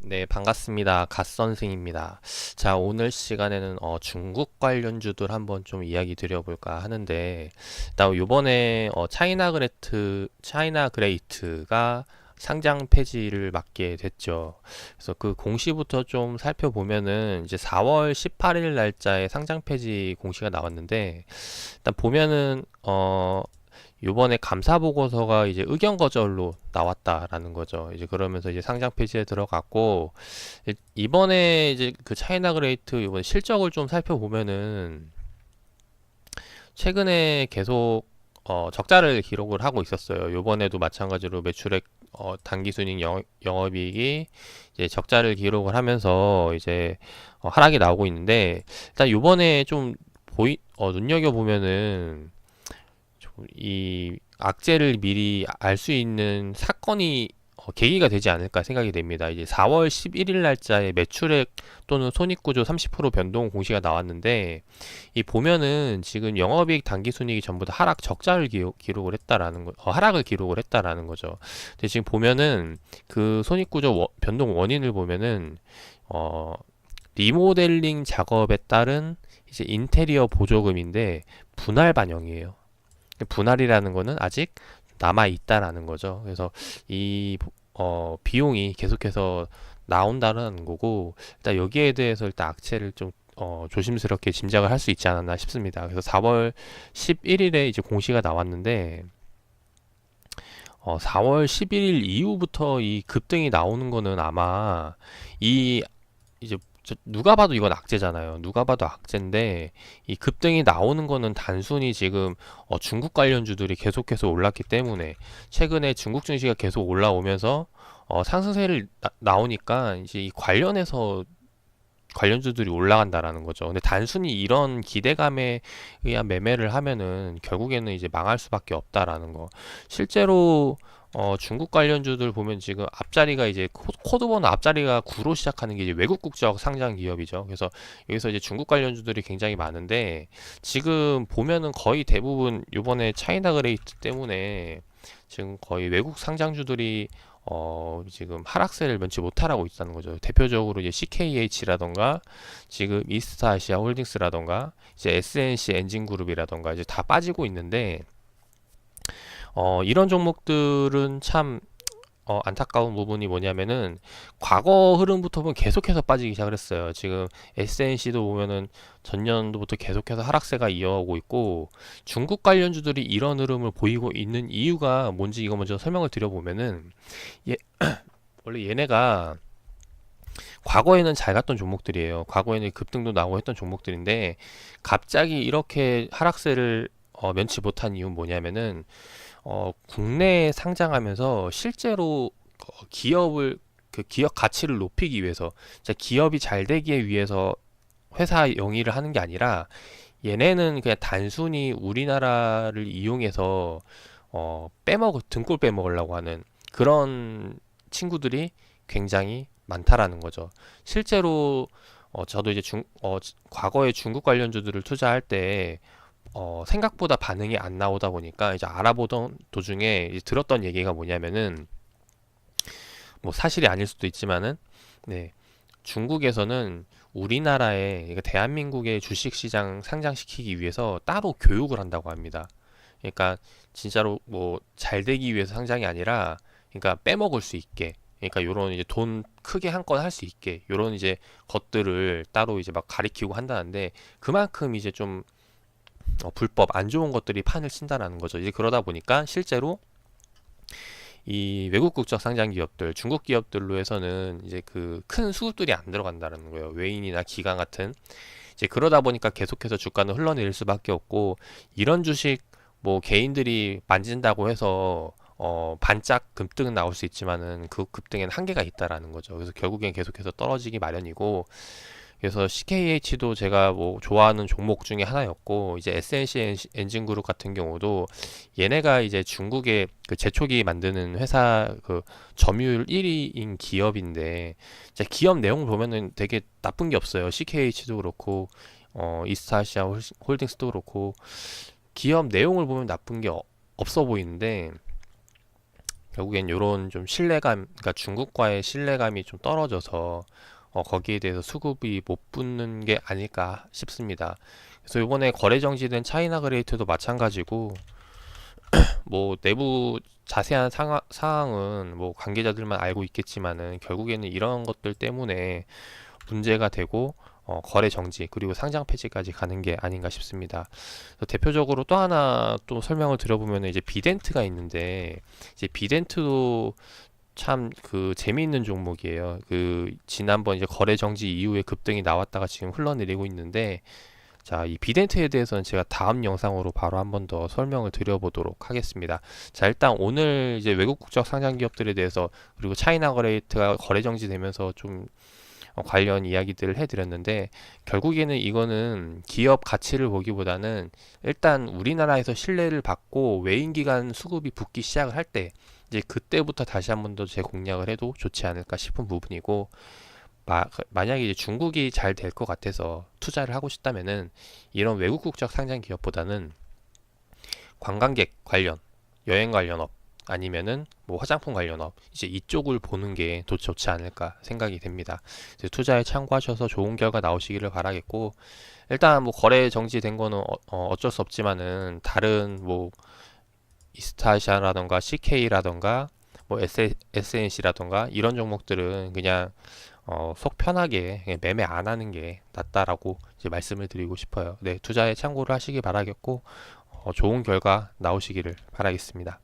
네, 반갑습니다. 갓선생입니다. 자, 오늘 시간에는 중국 관련주들 한번 좀 이야기 드려볼까 하는데, 일단 요번에 차이나 그레이트가 상장 폐지를 맞게 됐죠. 그래서 그 공시부터 좀 살펴보면은 이제 4월 18일 날짜에 상장 폐지 공시가 나왔는데, 일단 보면은 요번에 감사 보고서가 이제 의견 거절로 나왔다라는 거죠. 이제 그러면서 이제 상장 폐지에 들어갔고, 이번에 이제 그 차이나 그레이트 이번 실적을 좀 살펴보면은 최근에 계속 적자를 기록을 하고 있었어요. 요번에도 마찬가지로 매출액 당기순이익 영업이익이 이제 적자를 기록을 하면서 이제 하락이 나오고 있는데, 일단 요번에 좀 눈여겨 보면은 이 악재를 미리 알 수 있는 사건이 계기가 되지 않을까 생각이 됩니다. 이제 4월 11일 날짜에 매출액 또는 손익구조 30% 변동 공시가 나왔는데, 이 보면은 지금 영업이익 당기순이익이 전부 다 하락 적자를 기록을 했다라는 하락을 기록을 했다라는 거죠. 근데 지금 보면은 그 손익구조 변동 원인을 보면은 어 리모델링 작업에 따른 이제 인테리어 보조금인데 분할 반영이에요. 분할이라는 거는 아직 남아 있다라는 거죠. 그래서 이 비용이 계속해서 나온다는 거고, 일단 여기에 대해서 일단 악재를 좀 조심스럽게 짐작을 할 수 있지 않았나 싶습니다. 그래서 4월 11일에 이제 공시가 나왔는데, 4월 11일 이후부터 이 급등이 나오는 거는 아마 이 이제 누가 봐도 이건 악재잖아요. 누가 봐도 악재인데 이 급등이 나오는 거는 단순히 지금 중국 관련주들이 계속해서 올랐기 때문에, 최근에 중국 증시가 계속 올라오면서 상승세를 나오니까 이제 이 관련해서 관련주들이 올라간다라는 거죠. 근데 단순히 이런 기대감에 의한 매매를 하면은 결국에는 이제 망할 수밖에 없다라는 거. 실제로 중국 관련주들 보면 지금 앞자리가 이제 코드번호 앞자리가 9로 시작하는 게 이제 외국 국적 상장 기업이죠. 그래서 여기서 이제 중국 관련주들이 굉장히 많은데, 지금 보면은 거의 대부분 요번에 차이나 그레이트 때문에 지금 거의 외국 상장주들이 지금 하락세를 면치 못하고 있다는 거죠. 대표적으로 이제 CKH라던가 지금 이스타 아시아 홀딩스라던가 이제 SNC 엔진그룹이라던가 이제 다 빠지고 있는데, 이런 종목들은 참 안타까운 부분이 뭐냐면은 과거 흐름부터 보면 계속해서 빠지기 시작을 했어요. 지금 SNC도 보면은 전년도부터 계속해서 하락세가 이어오고 있고, 중국 관련주들이 이런 흐름을 보이고 있는 이유가 뭔지 이거 먼저 설명을 드려보면은, 예, 원래 얘네가 과거에는 잘 갔던 종목들이에요. 과거에는 급등도 나오고 했던 종목들인데, 갑자기 이렇게 하락세를 면치 못한 이유는 뭐냐면은 국내에 상장하면서 실제로 기업을 그 기업 가치를 높이기 위해서, 진짜 기업이 잘 되기 위해서 회사 영위를 하는 게 아니라, 얘네는 그냥 단순히 우리나라를 이용해서 등골 빼먹으려고 하는 그런 친구들이 굉장히 많다라는 거죠. 실제로 저도 이제 과거에 중국 관련주들을 투자할 때 생각보다 반응이 안 나오다 보니까 이제 알아보던 도중에 이제 들었던 얘기가 뭐냐면은, 뭐 사실이 아닐 수도 있지만은, 네, 중국에서는 우리나라에, 그러니까 대한민국의 주식시장 상장시키기 위해서 따로 교육을 한다고 합니다. 그러니까 진짜로 뭐 잘 되기 위해서 상장이 아니라, 그러니까 빼먹을 수 있게, 그러니까 요런 이제 돈 크게 한 건 할 수 있게 요런 이제 것들을 따로 이제 막 가리키고 한다는데, 그만큼 이제 좀 불법 안 좋은 것들이 판을 친다라는 거죠. 이제 그러다 보니까 실제로 이 외국 국적 상장 기업들, 중국 기업들로 해서는 이제 그 큰 수급들이 안 들어간다는 거예요. 외인이나 기관 같은. 이제 그러다 보니까 계속해서 주가는 흘러내릴 수밖에 없고, 이런 주식 뭐 개인들이 만진다고 해서 반짝 급등은 나올 수 있지만은 그 급등에는 한계가 있다라는 거죠. 그래서 결국엔 계속해서 떨어지기 마련이고, 그래서 CKH도 제가 뭐 좋아하는 종목 중에 하나였고, 이제 SNC 엔진그룹 같은 경우도 얘네가 이제 중국의 그 제초기 만드는 회사 그 점유율 1위인 기업인데, 이제 기업 내용을 보면은 되게 나쁜 게 없어요. CKH도 그렇고 이스타아시아 홀딩스도 그렇고 기업 내용을 보면 나쁜 게 없어 보이는데, 결국엔 요런 좀 신뢰감, 그러니까 중국과의 신뢰감이 좀 떨어져서 거기에 대해서 수급이 못 붙는 게 아닐까 싶습니다. 그래서 이번에 거래 정지된 차이나 그레이트도 마찬가지고 뭐 내부 자세한 사항은 뭐 관계자들만 알고 있겠지만은 결국에는 이런 것들 때문에 문제가 되고 거래 정지 그리고 상장 폐지까지 가는 게 아닌가 싶습니다. 그래서 대표적으로 또 하나 또 설명을 드려보면 이제 비덴트가 있는데 이제 비덴트도 참 그 재미있는 종목이에요. 그 지난번 이제 거래 정지 이후에 급등이 나왔다가 지금 흘러내리고 있는데 자, 이 비덴트에 대해서는 제가 다음 영상으로 바로 한번 더 설명을 드려보도록 하겠습니다. 자, 일단 오늘 이제 외국 국적 상장 기업들에 대해서 그리고 차이나 거래이트가 거래 정지되면서 좀 관련 이야기들을 해드렸는데 결국에는 이거는 기업 가치를 보기보다는 일단 우리나라에서 신뢰를 받고 외인 기관 수급이 붙기 시작을 할 때 이제 그때부터 다시 한번 더 재공략을 해도 좋지 않을까 싶은 부분이고 만약에 이제 중국이 잘 될 것 같아서 투자를 하고 싶다면은 이런 외국 국적 상장 기업보다는 관광객 관련, 여행 관련 업 아니면은 뭐 화장품 관련 업 이제 이쪽을 보는 게 더 좋지 않을까 생각이 됩니다. 이제 투자에 참고하셔서 좋은 결과 나오시기를 바라겠고 일단 뭐 거래 정지된 거는 어쩔 수 없지만은 다른 뭐 이스타시아라던가 CK라던가 뭐 SNC라던가 이런 종목들은 그냥 속 편하게 그냥 매매 안 하는 게 낫다라고 이제 말씀을 드리고 싶어요. 네, 투자에 참고를 하시기 바라겠고 좋은 결과 나오시기를 바라겠습니다.